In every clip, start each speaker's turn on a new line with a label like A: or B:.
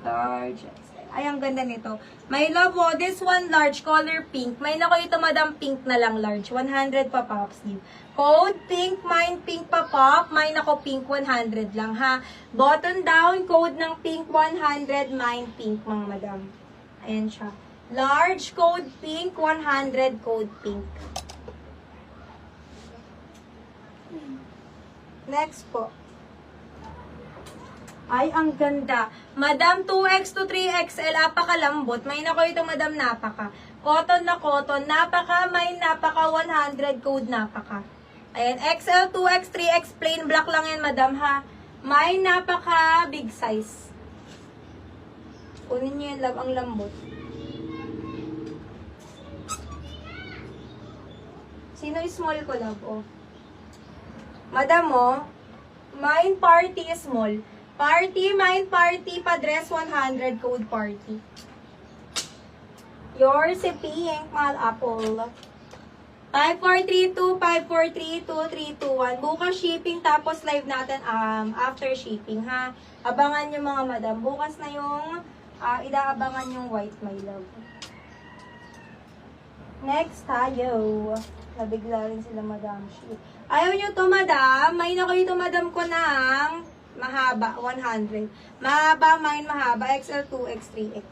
A: Large XL. Ay, ang ganda nito. My love, oh, this one large, color pink. May nako ito, madam, pink na lang large. 100 pa pop sleeve. Code pink, mine pink pa pop. Mine ako pink, 100 lang, ha. Button down, code ng pink, 100. Mine pink, mga madam. Ayan siya. Large, code pink, 100, code pink. Next po. Ay, ang ganda. Madam, 2X to 3XL, apakalambot. May nako ito, madam, napaka. Cotton na cotton, napaka, may napaka, 100, code napaka. Ayan, XL, 2X, 3X, plain black lang yan, madam, ha. May napaka, big size. Kunin nyo yung ang lambot. Sino small ko, love, oh? Madam, oh, mine party is small. Party, mine party, pa-dress 100, code party. Yours si pink, mahal apple. 5432, 5432, 321. Bukas shipping, tapos live natin after shipping, ha. Abangan nyo mga madam. Bukas na yung idaabangan yung white, my love. Next tayo. Nabigla rin sila, madam. Ayaw nyo to, madam. May na kayo to, madam ko ng mahaba, 100. Mahaba, mine mahaba. XL, 2X, 3X.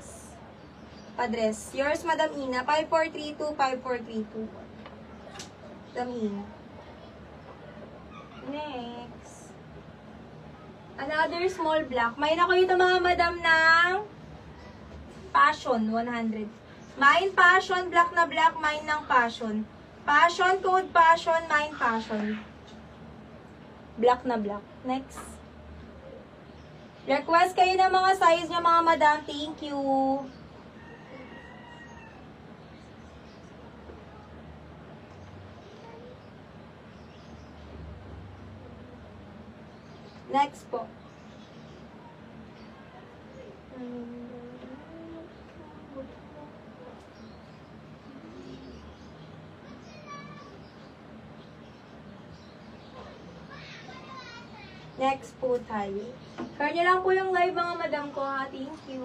A: Padress. Yours, madam Ina. 5432, 5432. Madam Ina. Next. Another small black. May na kayo to, mga madam ng passion, 100. Mine passion, black na black, mine ng passion. Passion, code passion, mine passion. Black na black. Next. Request kayo ng mga size niya, mga madam. Thank you. Next po. Next po tayo. Share nyo lang po yung live, mga madam ko, ha. Thank you.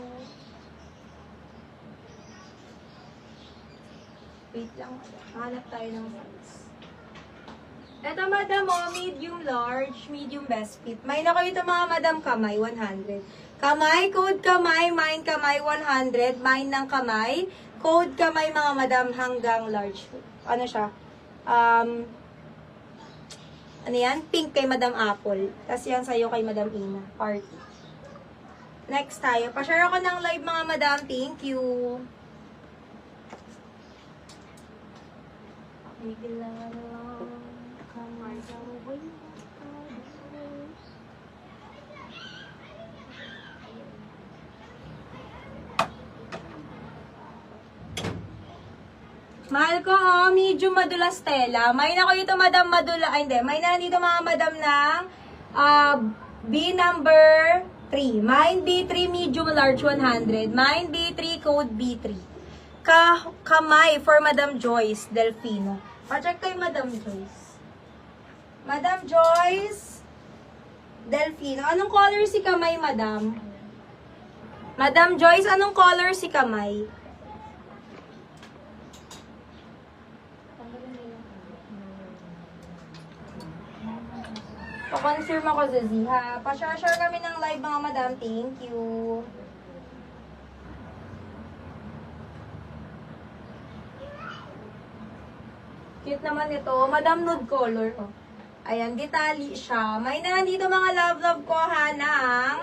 A: Wait lang, madam. Hanap tayo ng size. Ito, madam, oh, medium large, medium best fit. May na kayo ito, mga madam, kamay, 100. Kamay, code kamay, mine kamay, 100. Mine ng kamay, code kamay, mga madam, hanggang large. Ano siya? Ano yan? Pink kay Madam Apple. Tapos yan sa'yo kay Madam Ina. Party. Next tayo. Pa-share ako ng live, mga madam. Thank you. Mahal ko, oh, medium madula Stella. May na ko ito, madam, madula. Ay, hindi. May na dito, mga madam, ng B number 3. Mine B3, medium large, 100. Mine B3, code B3. Kamay for Madam Joyce Delfino. Pa-check kay Madam Joyce. Madam Joyce Delfino. Anong color si kamay, madam? Madam Joyce, anong color si kamay? Pa-confirm ako sa Z, ha. Pa-share kami ng live, mga madam. Thank you. Cute naman ito. Madam nude color. Oh. Ayan, detali siya. May na nandito, mga love ko, ha, ng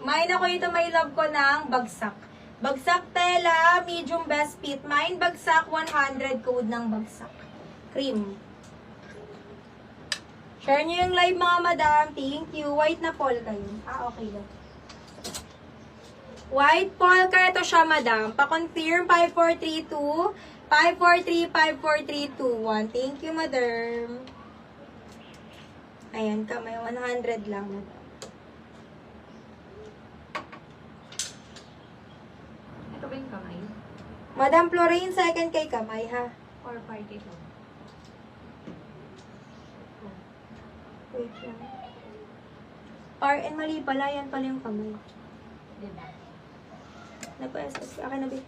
A: may na ko ito, may love ko ng bagsak. Bagsak tela, medium best fit. Mine bagsak, 100, code ng bagsak. Cream. Share nyo yung live, mga madam. Thank you. White na polka yun. Okay lang. White polka. Ito siya, madam. Pa-confirm. 5432. 543, 54321. Thank you, madam. Ayan, kamay. 100 lang, madam.
B: Ito ba yung kamay?
A: Madam Florine, second kay kamay, ha?
B: Or party ito?
A: Wait lang. RN, mali pala. Yan pala yung kamay.
B: Diba?
A: Nagpa-SSD. Akin na, babe.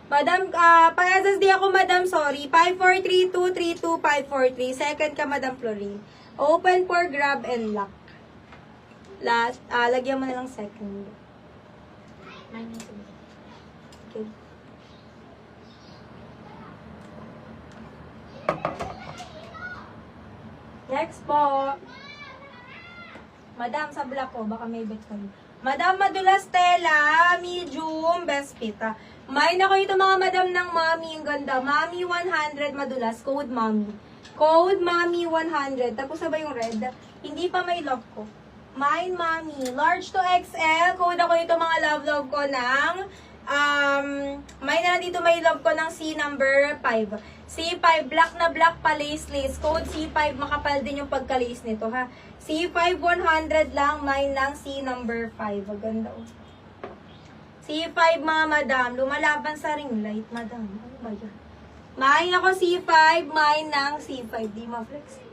A: Madam, pa-SSD ako, madam, sorry. 54323253. Second ka, madam Florine. Open for grab and lock. Last, lagyan mo na lang second.
B: Minus 2.
A: Okay. Next po. Madam, sa black ko, baka may bet kayo. Madam Madula Stella, medium, best fit. May na ko ito mga madam ng mommy, ang ganda. Mommy 100 madulas, code mommy. Code mommy 100. Tapos sabay yung red. Hindi pa may love ko. Mine mommy, large to XL. Code ako ito mga love ko ng may na dito may love ko ng C number 5. C5, black na black pa lace. Code C5, makapal din yung pagka-lace nito ha. C5, 100 lang, mine ng C number 5. Maganda oh. C5 mga madam, lumalaban sa ring light, madam. Ano ba yan? Mine ako C5, mine ng C5. Di ma-flex.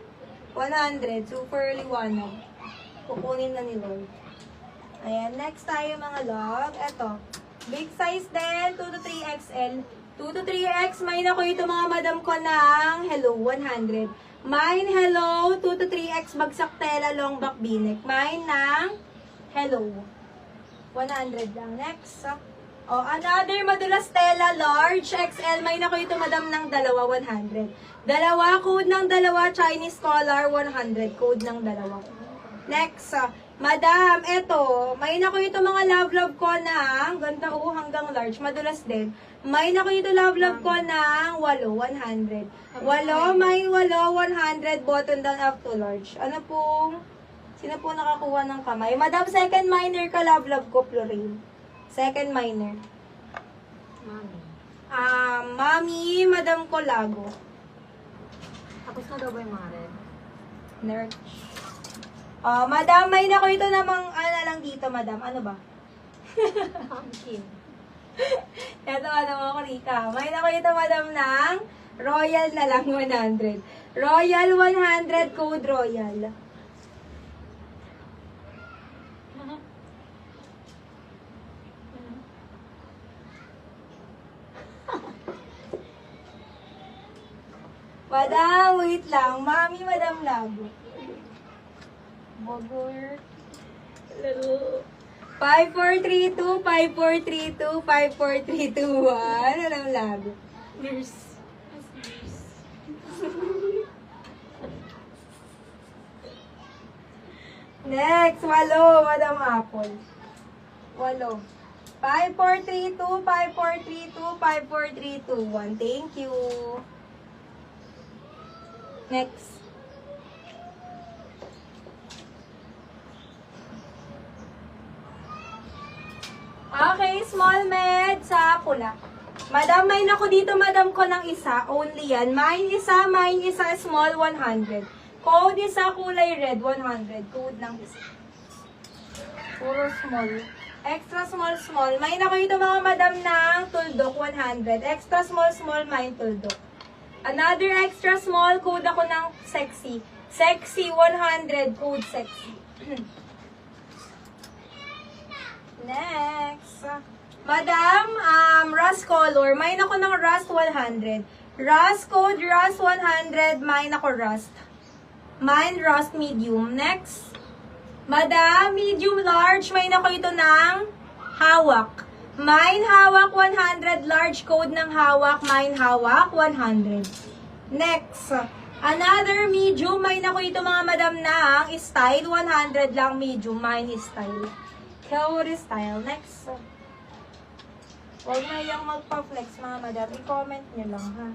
A: 100, super liwanag. Kukunin na ni Lord. Ayan, next tayo mga love. Eto, big size din, 2 to 3XL. 2 to 3X, mine ako ito mga madam ko ng hello, 100. Mine hello, 2 to 3X, bagsak tela, long back binek. Mine ng hello, 100 lang. Next, oh, another madulas tela, large XL. Mine ako ito madam ng dalawa, 100. Dalawa, code ng dalawa, Chinese collar, 100. Code ng dalawa. Next, madam, eto, may na ko ito mga love ko ng, ganda hanggang large, madulas din. May na ko ito love ko ng 8, 100. 8, may 8, 100, button down up to large. Ano pong, sino po nakakuha ng kamay? Madam, second minor ka love ko, Florine. Second minor.
B: Mami.
A: Mami, madam ko lago.
B: Tapos na daw ba yung mga red?
A: Nerd. Madam, may na ko ito namang, ano lang dito, madam. Ano ba?
B: Pumpkin.
A: Ito, ano ako, Rika. May na ko ito, madam, ng Royal na lang, 100. Royal 100, code Royal. Madam, wait lang. Mami, madam lago. Bogor. 5432, 5432, 5432, 1. Anong lago?
B: Nurse.
A: Next, 8, Madam Apple. 8. 5432, 5432, 5432, 1. Thank you. Next. Okay, small med sa pula. Madam, may nako dito, madam ko ng isa. Only yan. Mine isa, small, 100. Code isa, kulay red, 100. Code ng isa. Puro small. Extra small. May nako dito mga madam ng tuldok, 100. Extra small, mine tuldok. Another extra small, code ako ng sexy. Sexy, 100. Code sexy. Next. Madam, rust color. Mine ako ng rust 100. Rust code, rust 100. Mine ako rust. Mine rust medium. Next. Madam, medium large. Mine ako ito ng hawak. Mine hawak 100. Large code ng hawak. Mine hawak 100. Next. Another medium. Mine ako ito mga madam ng style. 100 lang medium. Mine is style. Kaori style. Next. Huwag na yung magpa-flex mga madam. I-comment nyo lang ha.